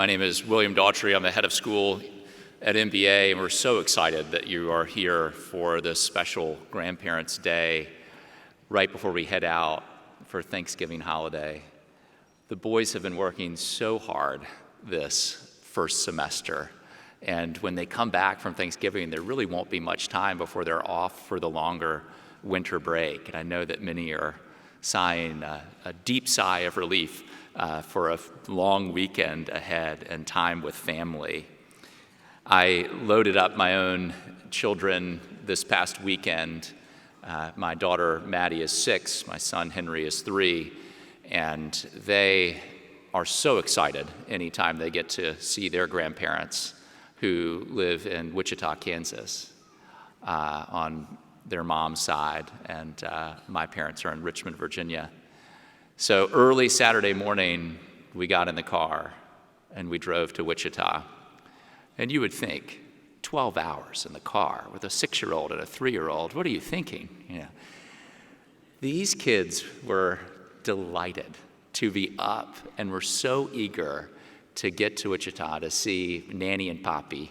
My name is William Daughtrey. I'm the head of school at MBA, and we're so excited that you are here for this special Grandparents' Day right before we head out for Thanksgiving holiday. The boys have been working so hard this first semester, and when they come back from Thanksgiving, there really won't be much time before they're off for the longer winter break. And I know that many are sighing a deep sigh of relief for a long weekend ahead and time with family. I loaded up my own children this past weekend. My daughter Maddie is 6, my son Henry is 3, and they are so excited anytime they get to see their grandparents who live in Wichita, Kansas, on their mom's side, and my parents are in Richmond, Virginia. So early Saturday morning, we got in the car and we drove to Wichita. And you would think, 12 hours in the car with a 6-year-old and a 3-year-old, what are you thinking? These kids were delighted to be up and were so eager to get to Wichita to see Nanny and Poppy.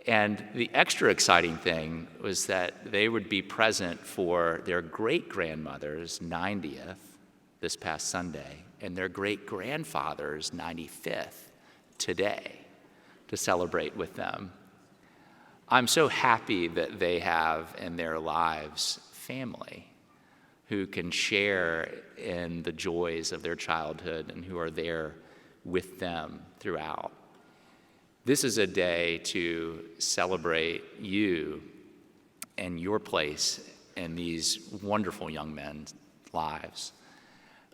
And the extra exciting thing was that they would be present for their great-grandmother's 90th this past Sunday and their great-grandfather's 95th today to celebrate with them. I'm so happy that they have in their lives family who can share in the joys of their childhood and who are there with them throughout. This is a day to celebrate you and your place in these wonderful young men's lives.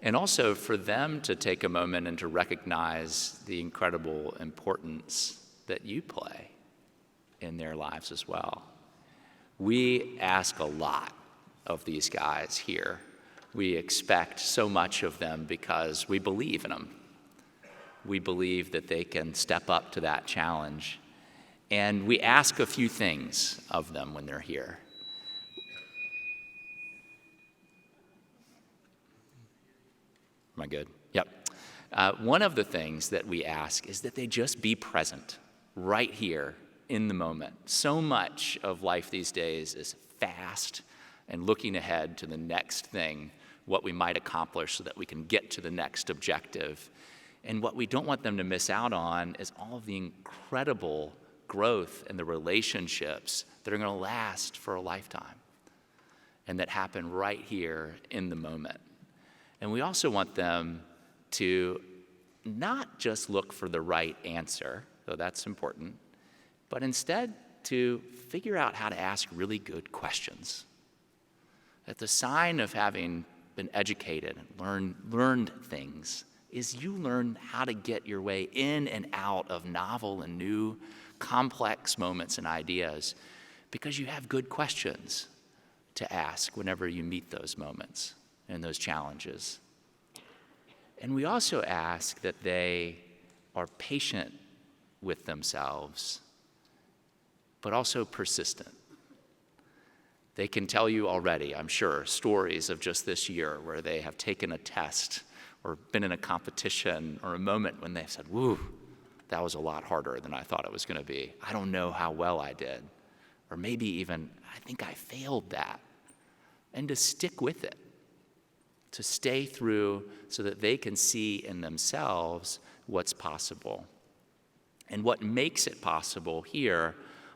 And also for them to take a moment and to recognize the incredible importance that you play in their lives as well. We ask a lot of these guys here. We expect so much of them because we believe in them. We believe that they can step up to that challenge. And we ask a few things of them when they're here. Am I good? Yep. One of the things that we ask is that they just be present right here in the moment. So much of life these days is fast and looking ahead to the next thing, what we might accomplish so that we can get to the next objective. And what we don't want them to miss out on is all of the incredible growth and the relationships that are going to last for a lifetime and that happen right here in the moment. And we also want them to not just look for the right answer, though that's important, but instead to figure out how to ask really good questions. That the sign of having been educated and learned things is you learn how to get your way in and out of novel and new, complex moments and ideas because you have good questions to ask whenever you meet those moments and those challenges. And we also ask that they are patient with themselves, but also persistent. They can tell you already, I'm sure, stories of just this year where they have taken a test or been in a competition or a moment when they've said, woo, that was a lot harder than I thought it was going to be. I don't know how well I did. Or maybe even, I think I failed that. And to stick with it, to stay through so that they can see in themselves what's possible. And what makes it possible here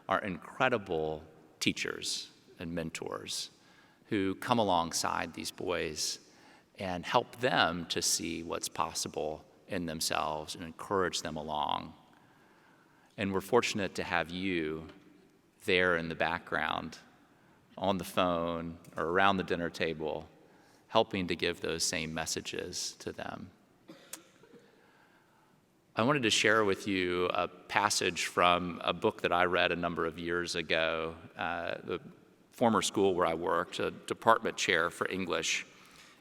are incredible teachers and mentors who come alongside these boys and help them to see what's possible in themselves and encourage them along. And we're fortunate to have you there in the background, on the phone or around the dinner table, helping to give those same messages to them. I wanted to share with you a passage from a book that I read a number of years ago. The former school where I worked, a department chair for English,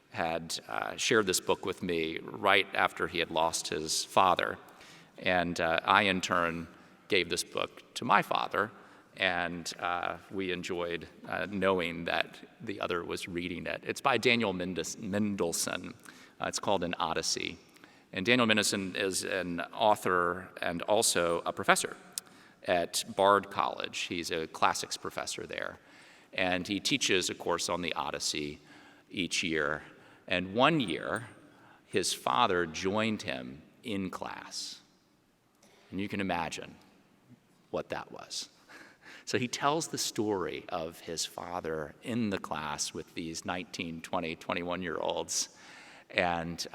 had shared this book with me right after he had lost his father. And I, in turn, gave this book to my father, and we enjoyed knowing that the other was reading it. It's by Daniel Mendelsohn. It's called An Odyssey. And Daniel Minison is an author and also a professor at Bard College. He's a classics professor there. And he teaches a course on the Odyssey each year. And one year, his father joined him in class. And you can imagine what that was. So he tells the story of his father in the class with these 19, 20, 21-year-olds. And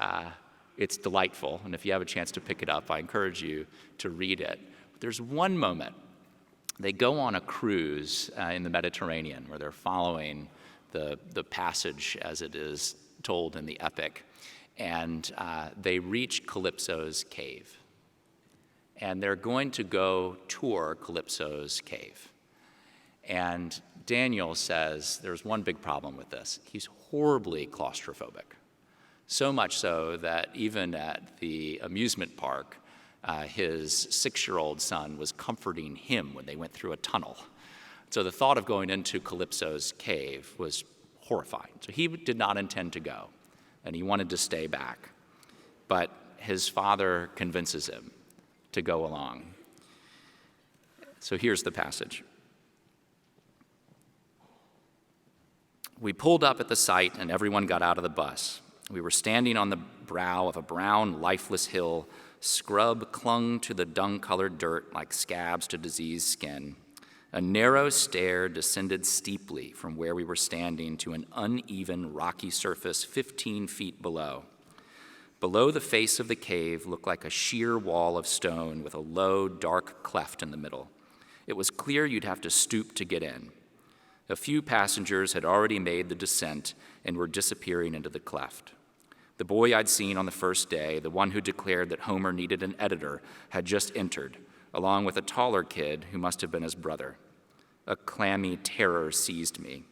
it's delightful. And if you have a chance to pick it up, I encourage you to read it. But there's one moment. They go on a cruise in the Mediterranean where they're following the passage as it is told in the epic. And they reach Calypso's cave. And they're going to go tour Calypso's cave. And Daniel says there's one big problem with this. He's horribly claustrophobic. So much so that even at the amusement park, his 6-year-old son was comforting him when they went through a tunnel. So the thought of going into Calypso's cave was horrifying. So he did not intend to go, and he wanted to stay back. But his father convinces him to go along. So here's the passage. We pulled up at the site, and everyone got out of the bus. We were standing on the brow of a brown, lifeless hill. Scrub clung to the dung-colored dirt like scabs to diseased skin. A narrow stair descended steeply from where we were standing to an uneven, rocky surface 15 feet below. Below the face of the cave looked like a sheer wall of stone with a low, dark cleft in the middle. It was clear you'd have to stoop to get in. A few passengers had already made the descent and were disappearing into the cleft. The boy I'd seen on the first day, the one who declared that Homer needed an editor, had just entered, along with a taller kid who must have been his brother. A clammy terror seized me.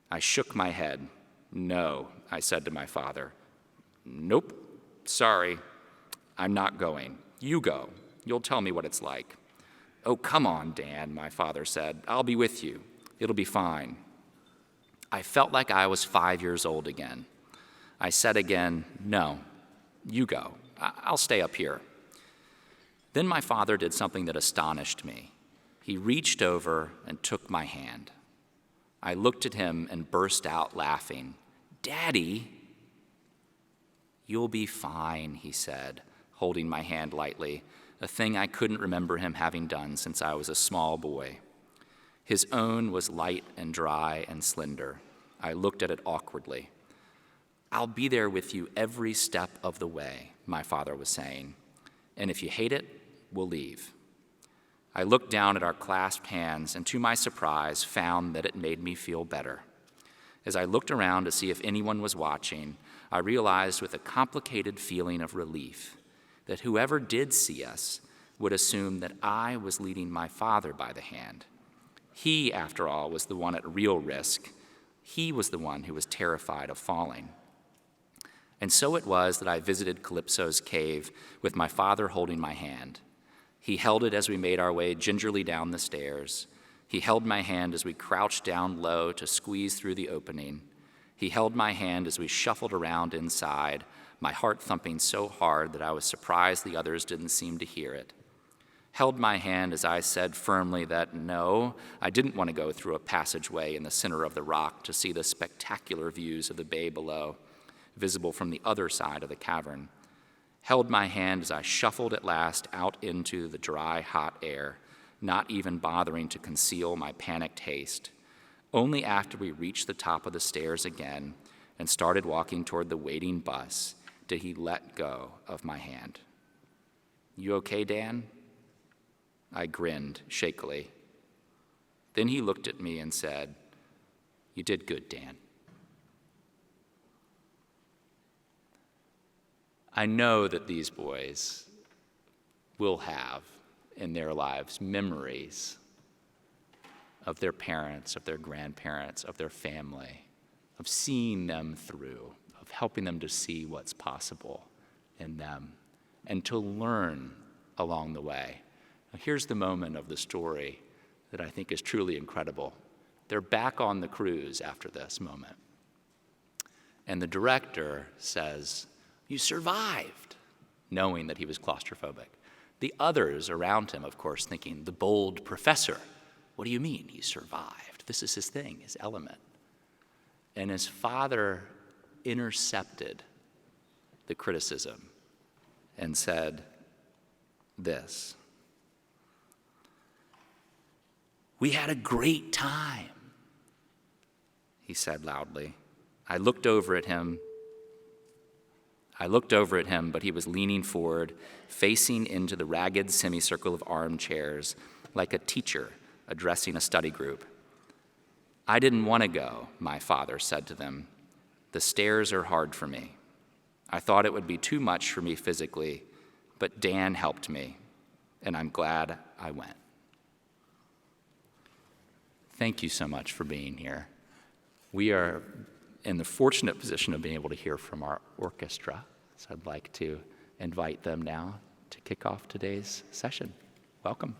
I shook my head. No, I said to my father. Nope, sorry, I'm not going. You go. You'll tell me what it's like. Oh, come on, Dan, my father said. I'll be with you. It'll be fine. I felt like I was 5 years old again. I said again, no, you go. I'll stay up here. Then my father did something that astonished me. He reached over and took my hand. I looked at him and burst out laughing. Daddy, you'll be fine, he said, holding my hand lightly, a thing I couldn't remember him having done since I was a small boy. His own was light and dry and slender. I looked at it awkwardly. I'll be there with you every step of the way, my father was saying. And if you hate it, we'll leave. I looked down at our clasped hands and to my surprise found that it made me feel better. As I looked around to see if anyone was watching, I realized with a complicated feeling of relief that whoever did see us would assume that I was leading my father by the hand. He, after all, was the one at real risk. He was the one who was terrified of falling. And so it was that I visited Calypso's cave with my father holding my hand. He held it as we made our way gingerly down the stairs. He held my hand as we crouched down low to squeeze through the opening. He held my hand as we shuffled around inside, my heart thumping so hard that I was surprised the others didn't seem to hear it. Held my hand as I said firmly that no, I didn't want to go through a passageway in the center of the rock to see the spectacular views of the bay below, visible from the other side of the cavern. Held my hand as I shuffled at last out into the dry, hot air, not even bothering to conceal my panicked haste. Only after we reached the top of the stairs again and started walking toward the waiting bus did he let go of my hand. You okay, Dan? I grinned shakily. Then he looked at me and said, You did good, Dan. I know that these boys will have in their lives memories of their parents, of their grandparents, of their family, of seeing them through, of helping them to see what's possible in them, and to learn along the way. Now, here's the moment of the story that I think is truly incredible. They're back on the cruise after this moment. And the director says, You survived. knowing that he was claustrophobic. The others around him, of course, thinking, the bold professor. What do you mean he survived? This is his thing, his element. And his father intercepted the criticism and said this: "We had a great time," he said loudly. I looked over at him, but he was leaning forward, facing into the ragged semicircle of armchairs like a teacher addressing a study group. "I didn't want to go," my father said to them. "The stairs are hard for me. I thought it would be too much for me physically, but Dan helped me, and I'm glad I went." Thank you so much for being here. We are in the fortunate position of being able to hear from our orchestra, so I'd like to invite them now to kick off today's session. Welcome.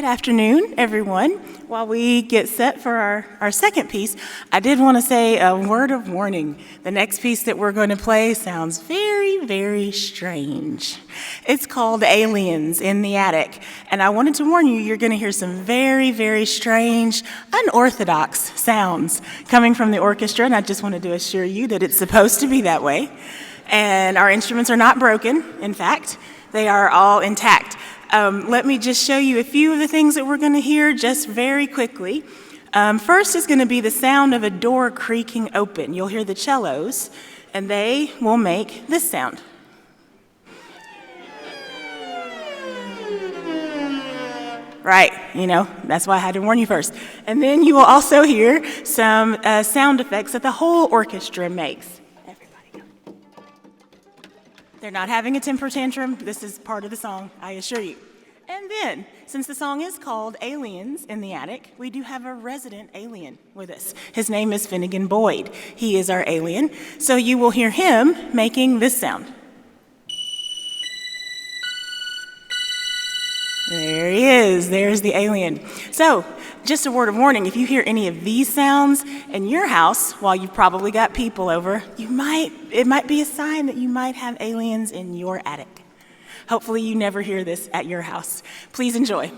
Good afternoon, everyone. While we get set for our second piece, I did want to say a word of warning. The next piece that we're going to play sounds very, very strange. It's called Aliens in the Attic, and I wanted to warn you, you're going to hear some very, very strange, unorthodox sounds coming from the orchestra, and I just wanted to assure you that it's supposed to be that way. And our instruments are not broken. In fact, they are all intact. Let me just show you a few of the things that we're going to hear just very quickly. First is going to be the sound of a door creaking open. You'll hear the cellos, and they will make this sound. Right, that's why I had to warn you first. And then you will also hear some sound effects that the whole orchestra makes. Everybody go. They're not having a temper tantrum. This is part of the song, I assure you. And then, since the song is called Aliens in the Attic, we do have a resident alien with us. His name is Finnegan Boyd. He is our alien. So you will hear him making this sound. There he is. There's the alien. So, just a word of warning, if you hear any of these sounds in your house while you've probably got people over, it might be a sign that you might have aliens in your attic. Hopefully you never hear this at your house. Please enjoy.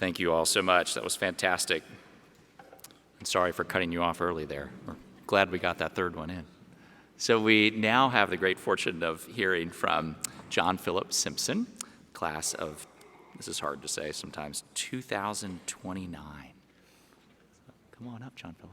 Thank you all so much. That was fantastic. And sorry for cutting you off early there. We're glad we got that third one in. So we now have the great fortune of hearing from John Phillip Simpson, class of, this is hard to say sometimes, 2029. Come on up, John Phillip.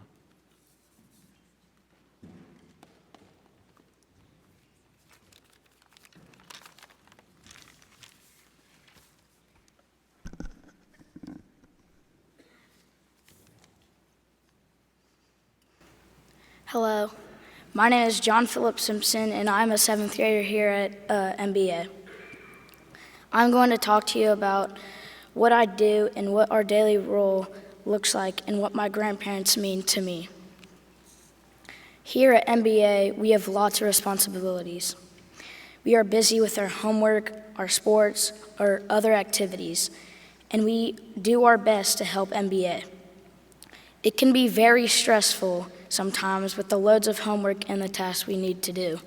Hello, my name is John Phillip Simpson, and I'm a 7th grader here at MBA. I'm going to talk to you about what I do and what our daily role looks like and what my grandparents mean to me. Here at MBA, we have lots of responsibilities. We are busy with our homework, our sports, or other activities, and we do our best to help MBA. It can be very stressful sometimes with the loads of homework and the tasks we need to do.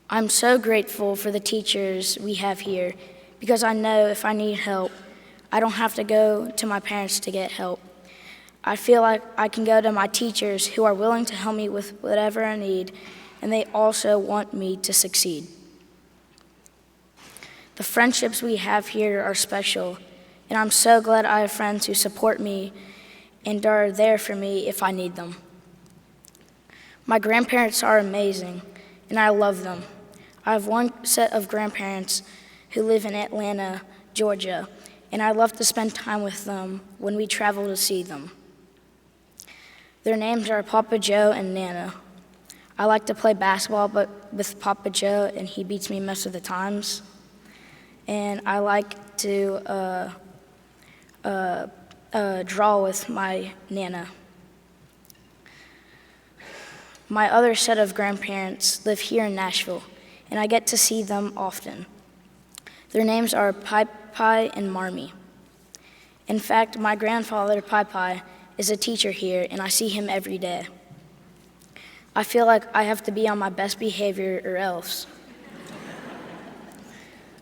I'm so grateful for the teachers we have here because I know if I need help, I don't have to go to my parents to get help. I feel like I can go to my teachers who are willing to help me with whatever I need, and they also want me to succeed. The friendships we have here are special, and I'm so glad I have friends who support me and are there for me if I need them. My grandparents are amazing, and I love them. I have one set of grandparents who live in Atlanta, Georgia, and I love to spend time with them when we travel to see them. Their names are Papa Joe and Nana. I like to play basketball with Papa Joe, and he beats me most of the times. And I like to draw with my Nana. My other set of grandparents live here in Nashville, and I get to see them often. Their names are Pai Pai and Marmee. In fact, my grandfather, Pai Pai, is a teacher here, and I see him every day. I feel like I have to be on my best behavior or else.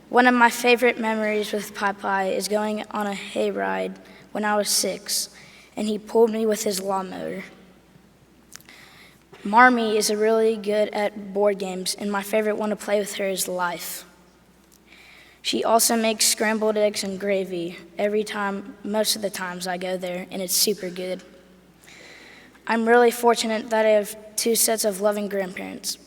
One of my favorite memories with Pai Pai is going on a hayride when I was 6, and he pulled me with his lawnmower. Marmee is really good at board games, and my favorite one to play with her is Life. She also makes scrambled eggs and gravy every time, most of the times I go there, and it's super good. I'm really fortunate that I have 2 sets of loving grandparents,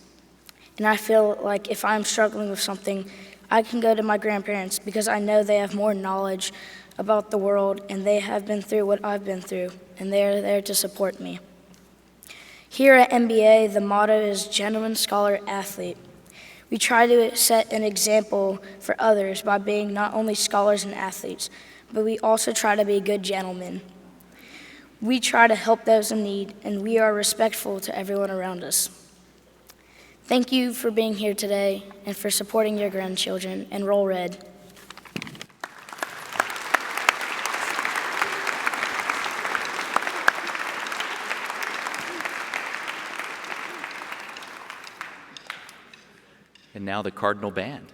and I feel like if I'm struggling with something, I can go to my grandparents because I know they have more knowledge about the world, and they have been through what I've been through, and they are there to support me. Here at MBA, the motto is Gentleman, Scholar, Athlete. We try to set an example for others by being not only scholars and athletes, but we also try to be good gentlemen. We try to help those in need, and we are respectful to everyone around us. Thank you for being here today and for supporting your grandchildren, and roll red. And now the Cardinal Band.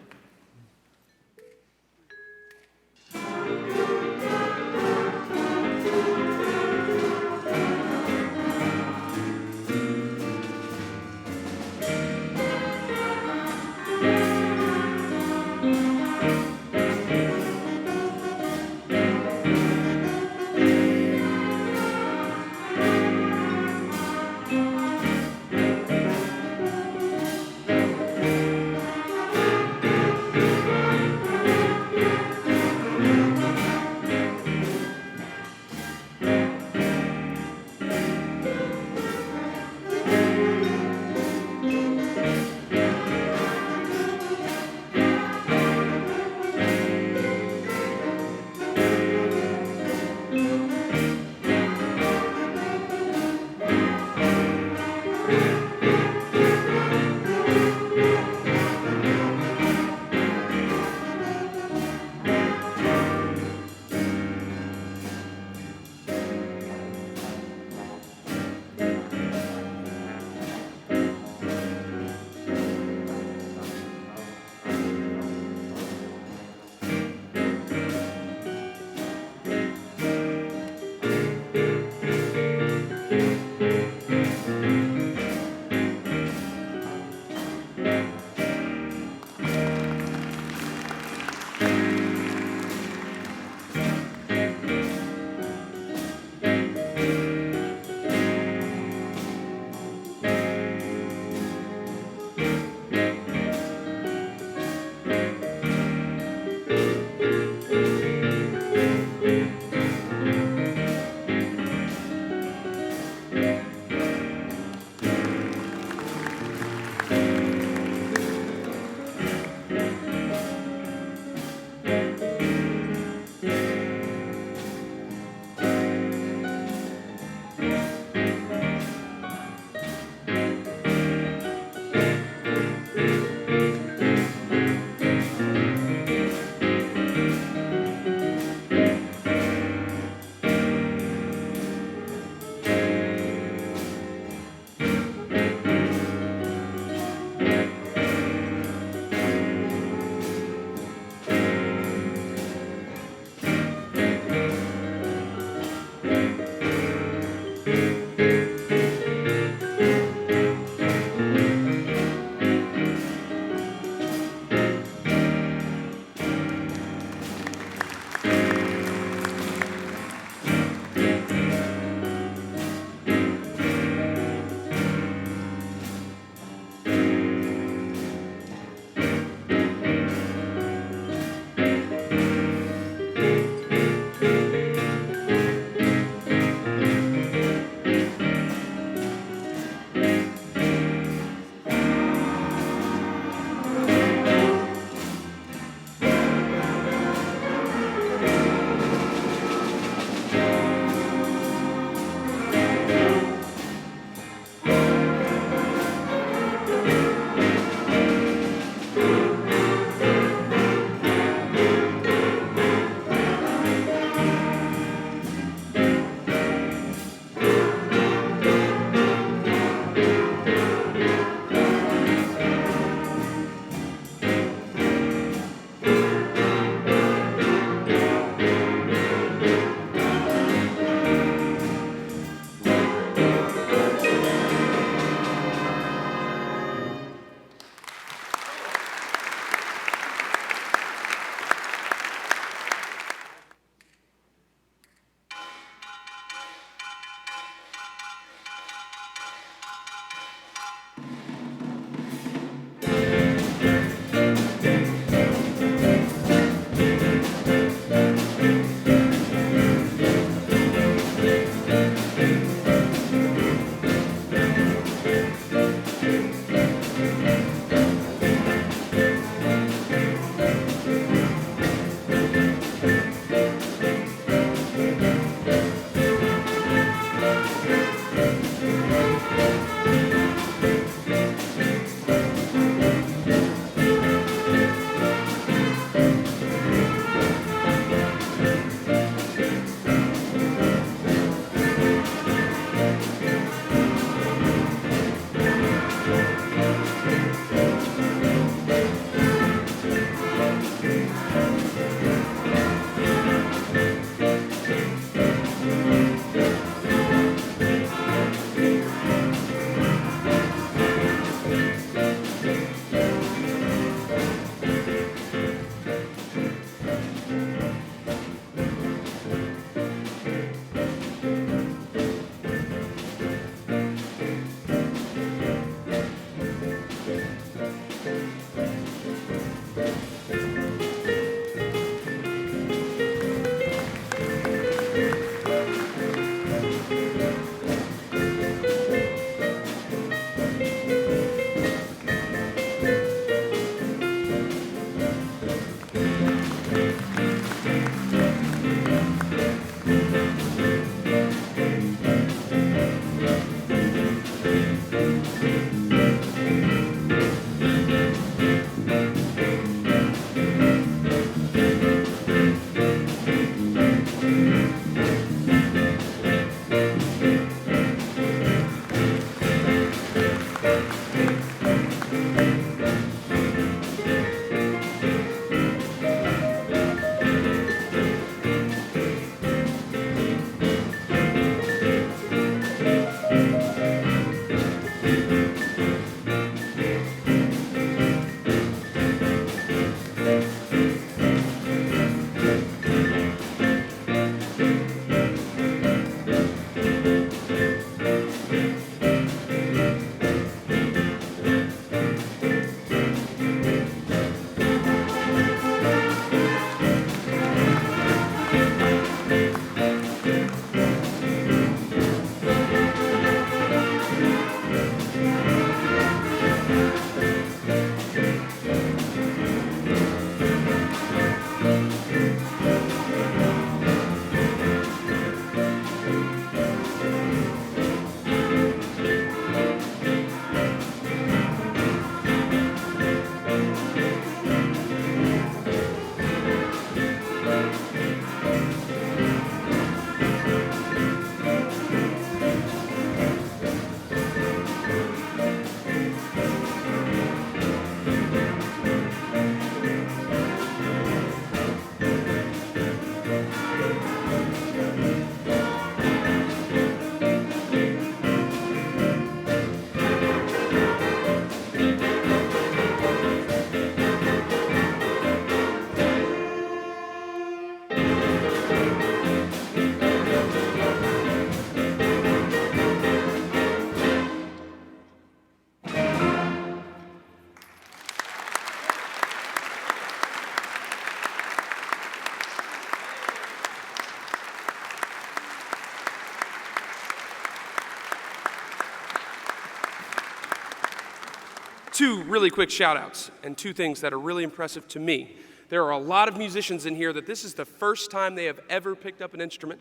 Two really quick shout outs and two things that are really impressive to me. There are a lot of musicians in here that this is the first time they have ever picked up an instrument.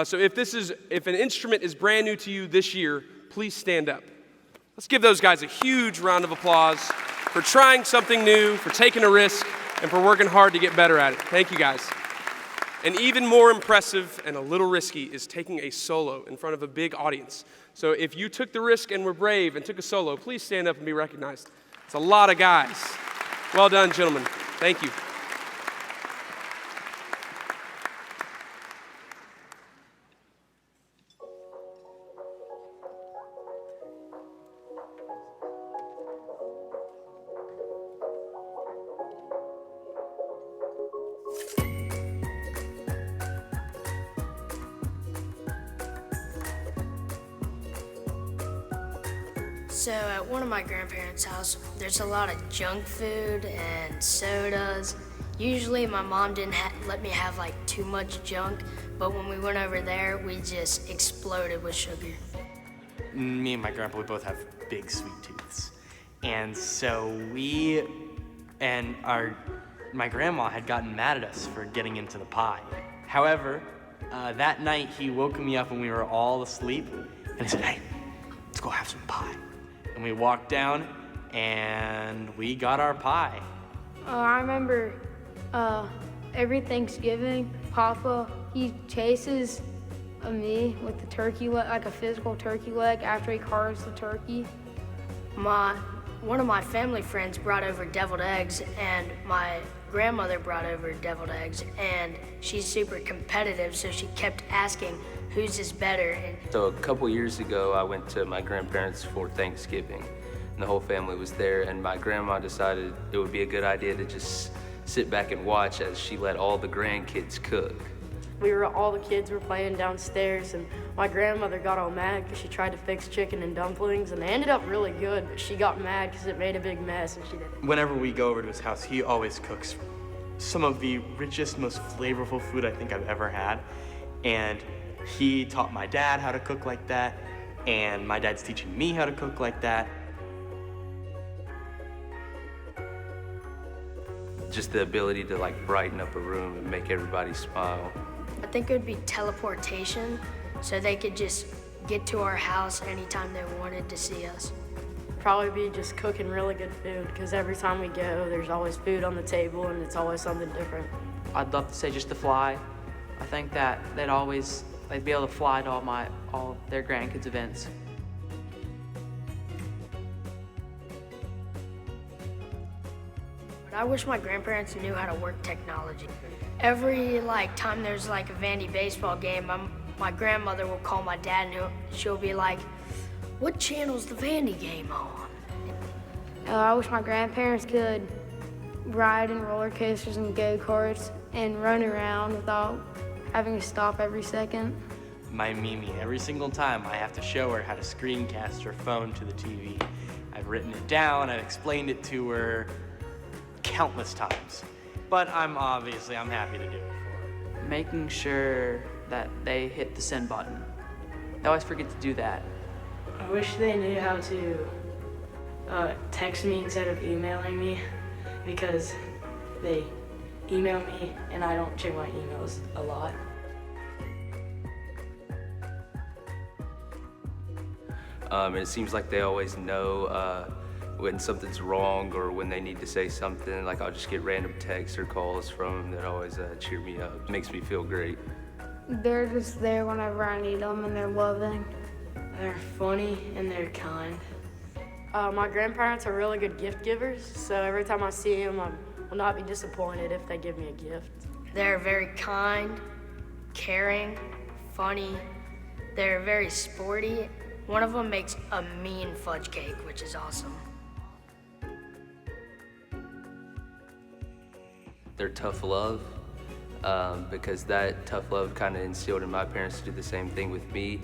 So if an instrument is brand new to you this year, please stand up. Let's give those guys a huge round of applause for trying something new, for taking a risk, and for working hard to get better at it. Thank you guys. And even more impressive and a little risky is taking a solo in front of a big audience. So if you took the risk and were brave and took a solo, please stand up and be recognized. It's a lot of guys. Well done, gentlemen. Thank you. So at one of my grandparents' house, there's a lot of junk food and sodas. Usually my mom didn't let me have like too much junk, but when we went over there, we just exploded with sugar. Me and my grandpa, we both have big sweet tooths. And so my grandma had gotten mad at us for getting into the pie. However, that night he woke me up when we were all asleep and he said, "Hey, let's go have some pie." And we walked down and we got our pie. I remember every Thanksgiving, Papa, he chases me with the turkey leg, like a physical turkey leg, after he carves the turkey. One of my family friends brought over deviled eggs, and my grandmother brought over deviled eggs, and she's super competitive, so she kept asking, whose is better? So a couple years ago, I went to my grandparents for Thanksgiving, and the whole family was there, and my grandma decided it would be a good idea to just sit back and watch as she let all the grandkids cook. All the kids were playing downstairs, and my grandmother got all mad because she tried to fix chicken and dumplings, and they ended up really good, but she got mad because it made a big mess, and she didn't. Whenever we go over to his house, he always cooks some of the richest, most flavorful food I think I've ever had. And he taught my dad how to cook like that, and my dad's teaching me how to cook like that. Just the ability to like brighten up a room and make everybody smile. I think it would be teleportation, so they could just get to our house anytime they wanted to see us. Probably be just cooking really good food, because every time we go, there's always food on the table, and it's always something different. I'd love to say just to fly. I think that they'd be able to fly to all their grandkids' events. But I wish my grandparents knew how to work technology. Every time there's a Vandy baseball game, my grandmother will call my dad and she'll be like, "What channel's the Vandy game on?" I wish my grandparents could ride in roller coasters and go-karts and run around without having to stop every second. My Mimi, every single time I have to show her how to screencast her phone to the TV. I've written it down, I've explained it to her countless times. But I'm happy to do it for her. Making sure that they hit the send button. They always forget to do that. I wish they knew how to text me instead of emailing me, because they email me and I don't check my emails a lot. And it seems like they always know when something's wrong or when they need to say something. Like I'll just get random texts or calls from them that always cheer me up. It makes me feel great. They're just there whenever I need them, and they're loving. They're funny and they're kind. My grandparents are really good gift givers, so every time I see them, I will not be disappointed if they give me a gift. They're very kind, caring, funny. They're very sporty. One of them makes a mean fudge cake, which is awesome. They're tough love, because that tough love kind of instilled in my parents to do the same thing with me.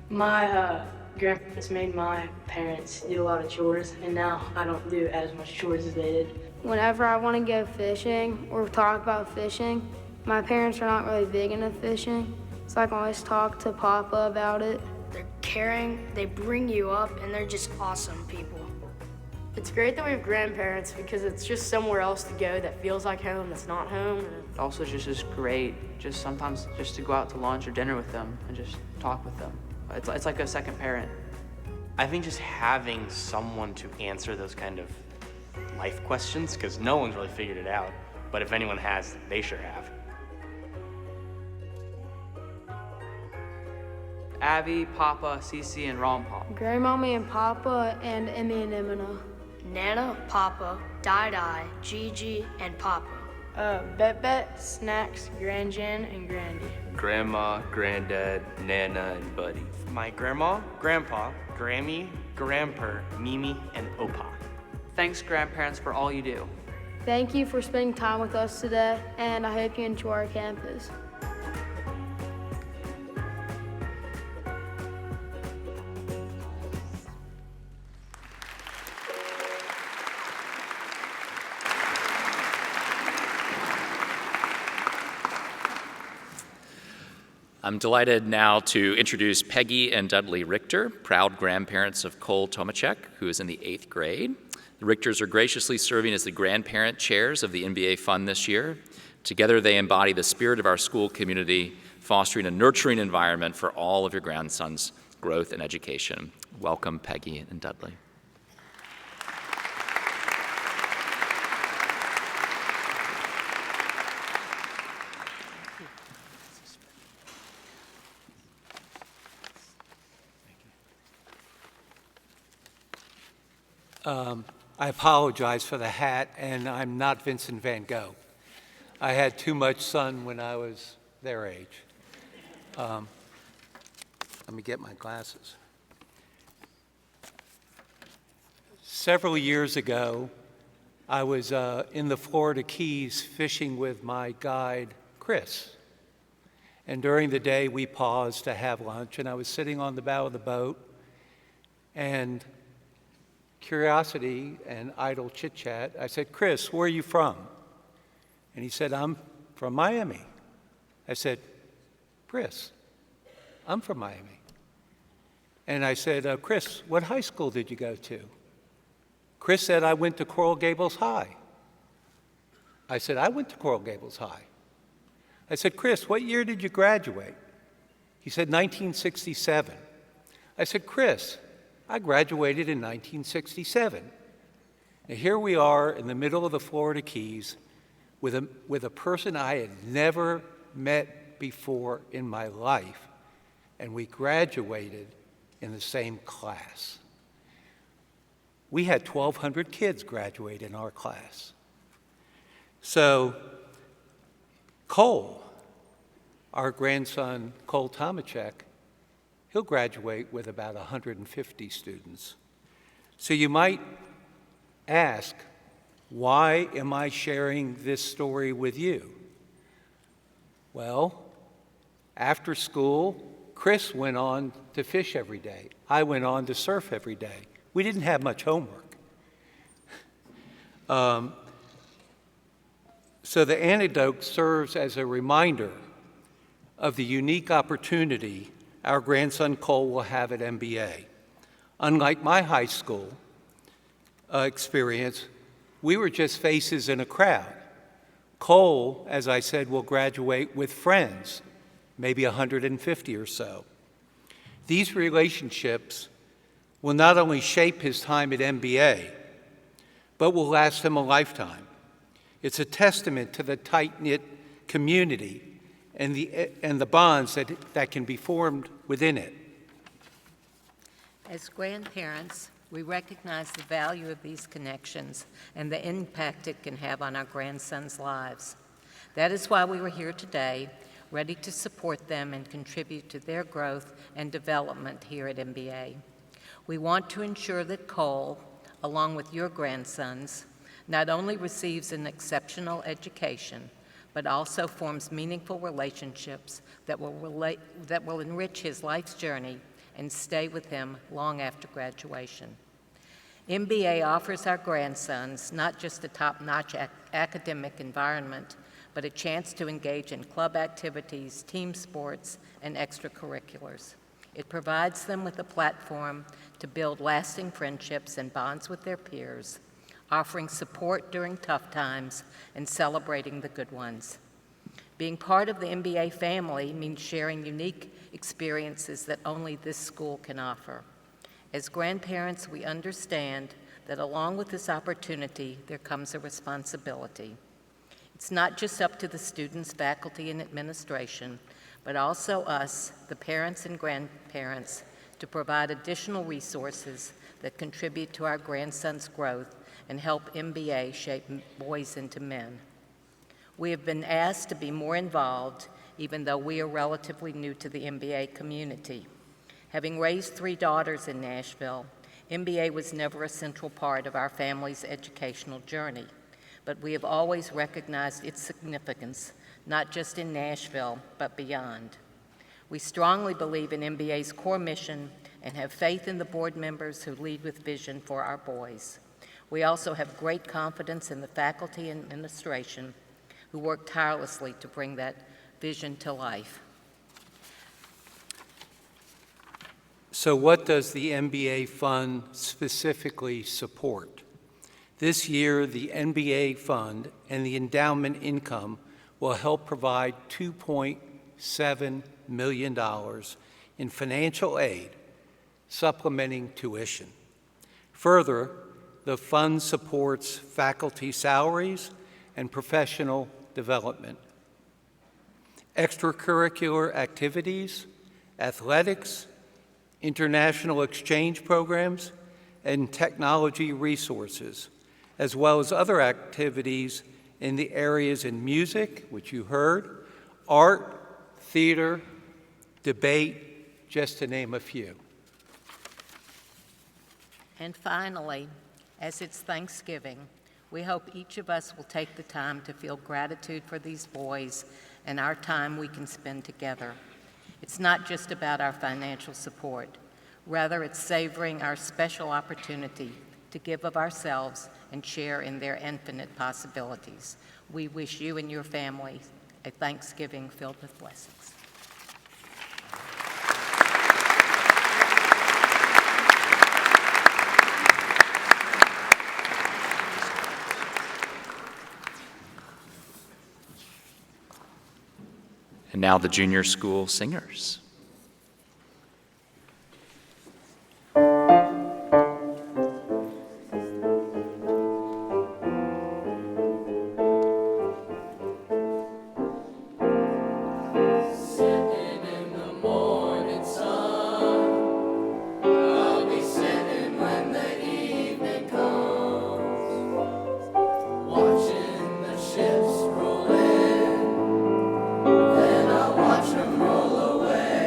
My grandparents made my parents do a lot of chores, and now I don't do as much chores as they did. Whenever I want to go fishing or talk about fishing, my parents are not really big into fishing, so I can always talk to Papa about it. They're caring, they bring you up, and they're just awesome people. It's great that we have grandparents because it's just somewhere else to go that feels like home, that's not home. Also, just is great, just sometimes just to go out to lunch or dinner with them and just talk with them. It's like a second parent. I think just having someone to answer those kind of life questions, because no one's really figured it out, but if anyone has, they sure have. Abby, Papa, Cece, and Ronpa. Grandmommy and Papa and Emmy and Emina. Nana, Papa, Dai, Gigi, and Papa. Bet, Snacks, Grandjan, and Grandy. Grandma, Granddad, Nana, and Buddy. My grandma, grandpa, Grammy, Grandpa, Mimi, and Opa. Thanks, grandparents, for all you do. Thank you for spending time with us today, and I hope you enjoy our campus. I'm delighted now to introduce Peggy and Dudley Richter, proud grandparents of Cole Tomachek, who is in the 8th grade. The Richters are graciously serving as the Grandparent Chairs of the NBA Fund this year. Together, they embody the spirit of our school community, fostering a nurturing environment for all of your grandsons' growth and education. Welcome, Peggy and Dudley. I apologize for the hat, and I'm not Vincent van Gogh. I had too much sun when I was their age. Let me get my glasses. Several years ago, I was in the Florida Keys fishing with my guide, Chris. And during the day, we paused to have lunch, and I was sitting on the bow of the boat, and curiosity and idle chit-chat, I said, Chris, where are you from? And he said, I'm from Miami. I said, Chris, I'm from Miami. And I said, Chris, what high school did you go to? Chris said, I went to Coral Gables High. I said, I went to Coral Gables High. I said, Chris, what year did you graduate? He said, 1967. I said, Chris, I graduated in 1967. Now here we are in the middle of the Florida Keys with a person I had never met before in my life, and we graduated in the same class. We had 1,200 kids graduate in our class. So Cole, our grandson, Cole Tomachek, he'll graduate with about 150 students. So you might ask, why am I sharing this story with you? Well, after school, Chris went on to fish every day. I went on to surf every day. We didn't have much homework. So the anecdote serves as a reminder of the unique opportunity our grandson Cole will have at MBA. Unlike my high school experience, we were just faces in a crowd. Cole, as I said, will graduate with friends, maybe 150 or so. These relationships will not only shape his time at MBA, but will last him a lifetime. It's a testament to the tight-knit community and the bonds that can be formed within it. As grandparents, we recognize the value of these connections and the impact it can have on our grandsons' lives. That is why we were here today, ready to support them and contribute to their growth and development here at MBA. We want to ensure that Cole, along with your grandsons, not only receives an exceptional education, but also forms meaningful relationships that will enrich his life's journey and stay with him long after graduation. MBA offers our grandsons not just a top-notch academic environment, but a chance to engage in club activities, team sports, and extracurriculars. It provides them with a platform to build lasting friendships and bonds with their peers, offering support during tough times and celebrating the good ones. Being part of the MBA family means sharing unique experiences that only this school can offer. As grandparents, we understand that along with this opportunity, there comes a responsibility. It's not just up to the students, faculty, and administration, but also us, the parents and grandparents, to provide additional resources that contribute to our grandson's growth and help MBA shape boys into men. We have been asked to be more involved, even though we are relatively new to the MBA community. Having raised 3 daughters in Nashville, MBA was never a central part of our family's educational journey, but we have always recognized its significance, not just in Nashville, but beyond. We strongly believe in MBA's core mission and have faith in the board members who lead with vision for our boys. We also have great confidence in the faculty and administration who work tirelessly to bring that vision to life. So what does the MBA Fund specifically support? This year, the NBA Fund and the endowment income will help provide $2.7 million in financial aid, supplementing tuition. Further, the fund supports faculty salaries and professional development, extracurricular activities, athletics, international exchange programs, and technology resources, as well as other activities in the areas in music, which you heard, art, theater, debate, just to name a few. And finally, as it's Thanksgiving, we hope each of us will take the time to feel gratitude for these boys and our time we can spend together. It's not just about our financial support. Rather, it's savoring our special opportunity to give of ourselves and share in their infinite possibilities. We wish you and your family a Thanksgiving filled with blessings. And now the junior school singers. Watch them roll away.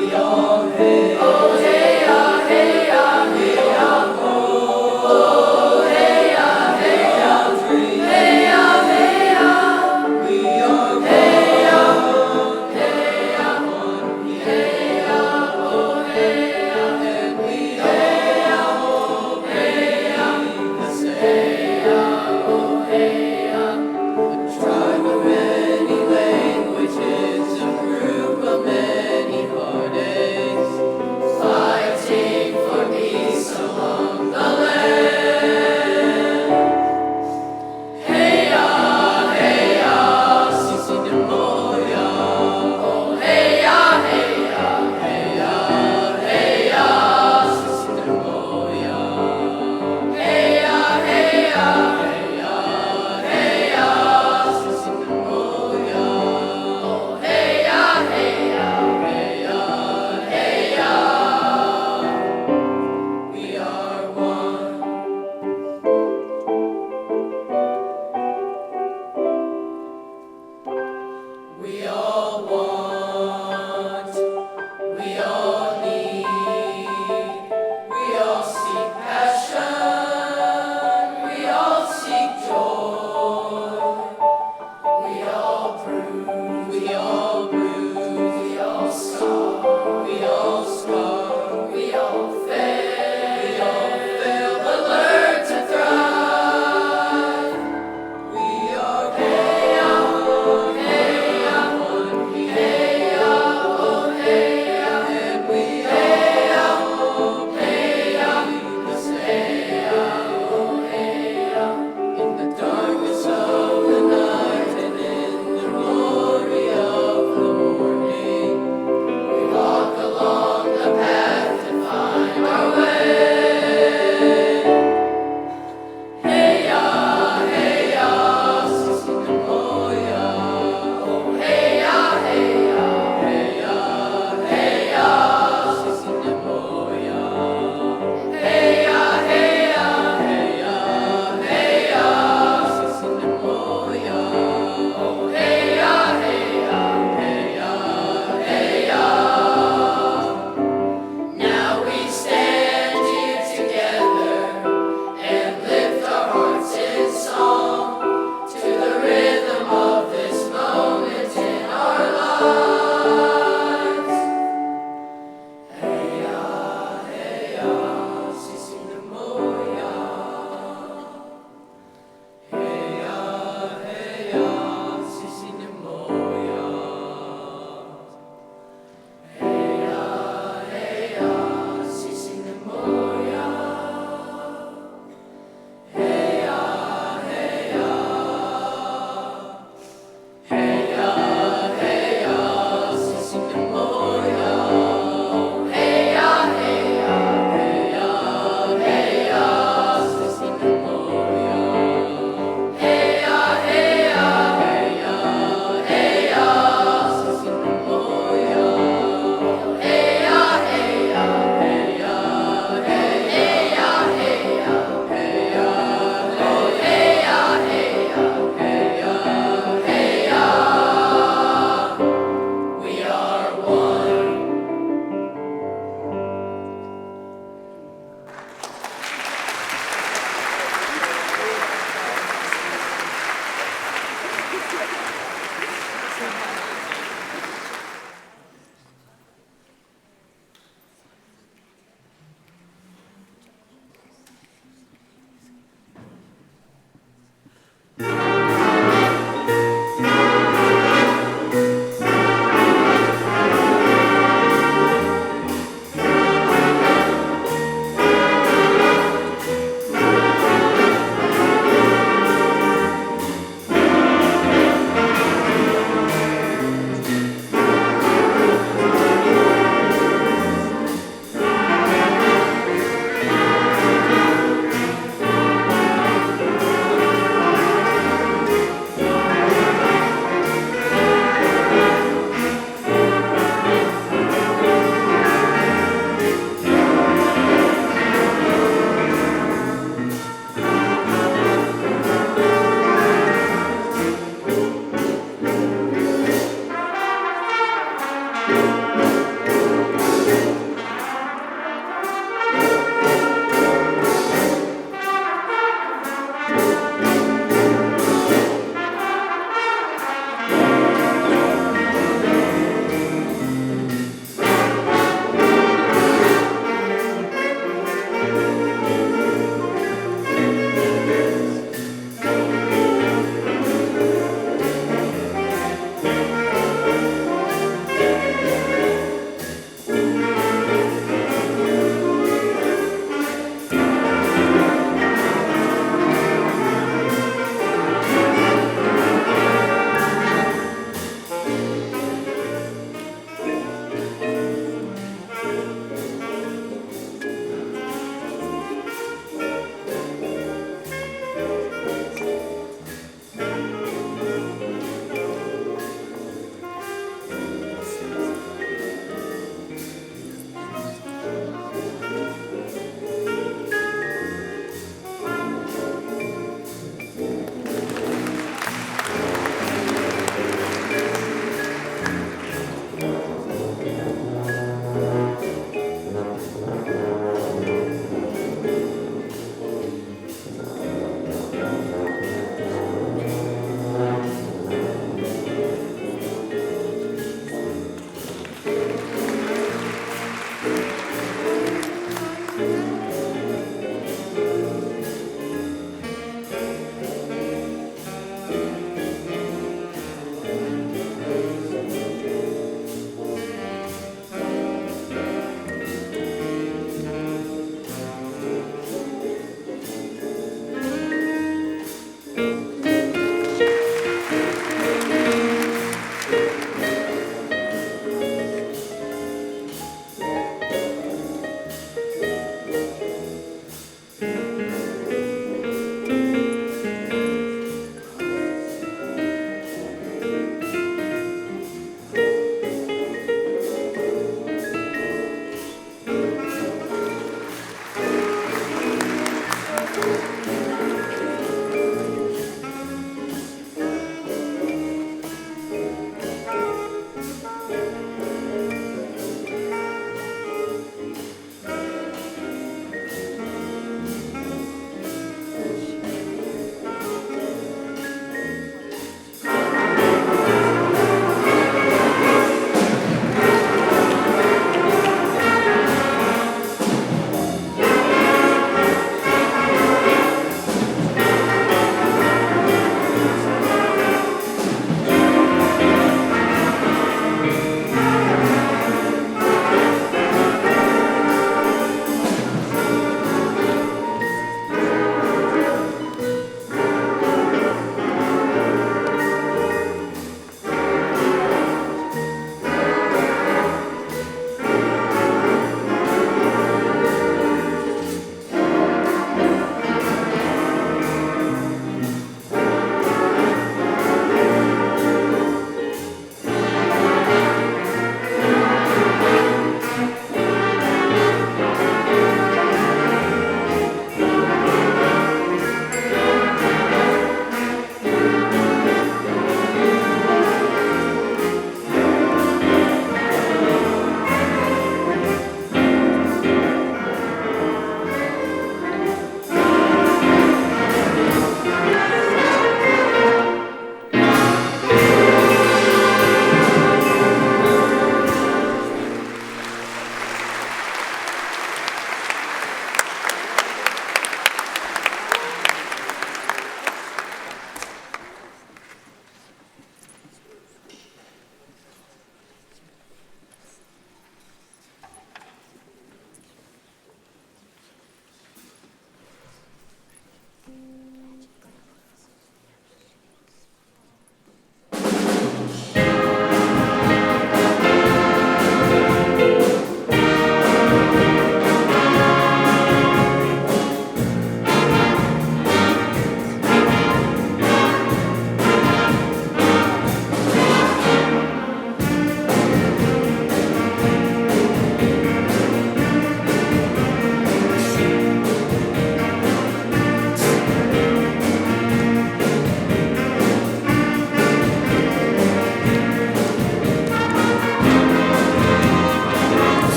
We all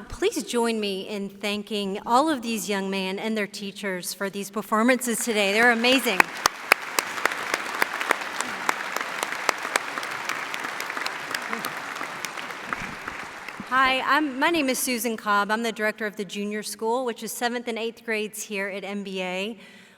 Please join me in thanking all of these young men and their teachers for these performances today. They're amazing. Hi, my name is Susan Cobb. I'm the director of the junior school, which is 7th and 8th grades here at MBA.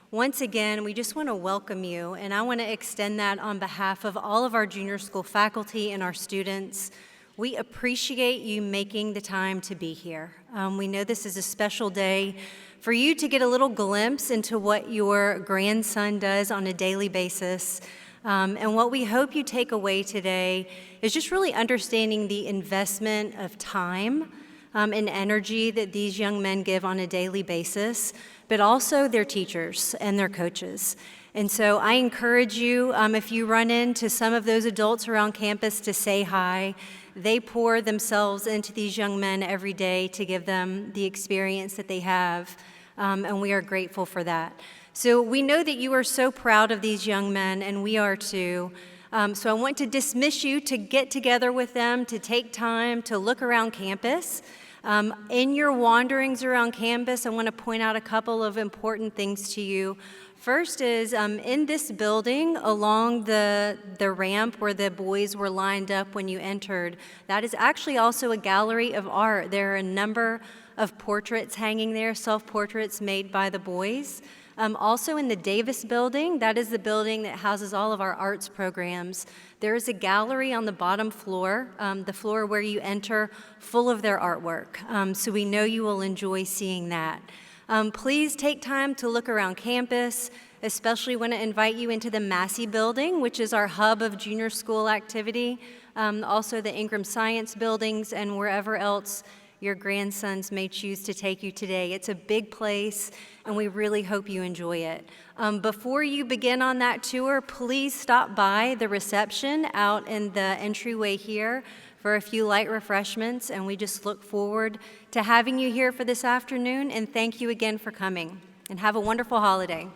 Once again, we just want to welcome you, and I want to extend that on behalf of all of our junior school faculty and our students. We appreciate you making the time to be here. We know this is a special day for you to get a little glimpse into what your grandson does on a daily basis. And what we hope you take away today is just really understanding the investment of time and energy that these young men give on a daily basis, but also their teachers and their coaches. And so I encourage you, if you run into some of those adults around campus, to say hi. They pour themselves into these young men every day to give them the experience that they have, and we are grateful for that. So we know that you are so proud of these young men, and we are too. So I want to dismiss you to get together with them, to take time to look around campus. In your wanderings around campus, I want to point out a couple of important things to you. First is in this building, along the ramp where the boys were lined up when you entered, that is actually also a gallery of art. There are a number of portraits hanging there, self-portraits made by the boys. Also in the Davis building, that is the building that houses all of our arts programs. There is a gallery on the bottom floor, the floor where you enter, full of their artwork. So we know you will enjoy seeing that. Please take time to look around campus, especially want to invite you into the Massey building, which is our hub of junior school activity, also the Ingram Science buildings, and wherever else your grandsons may choose to take you today. It's a big place, and we really hope you enjoy it. Before you begin on that tour, please stop by the reception out in the entryway here for a few light refreshments, and we just look forward to having you here for this afternoon, and thank you again for coming, and have a wonderful holiday.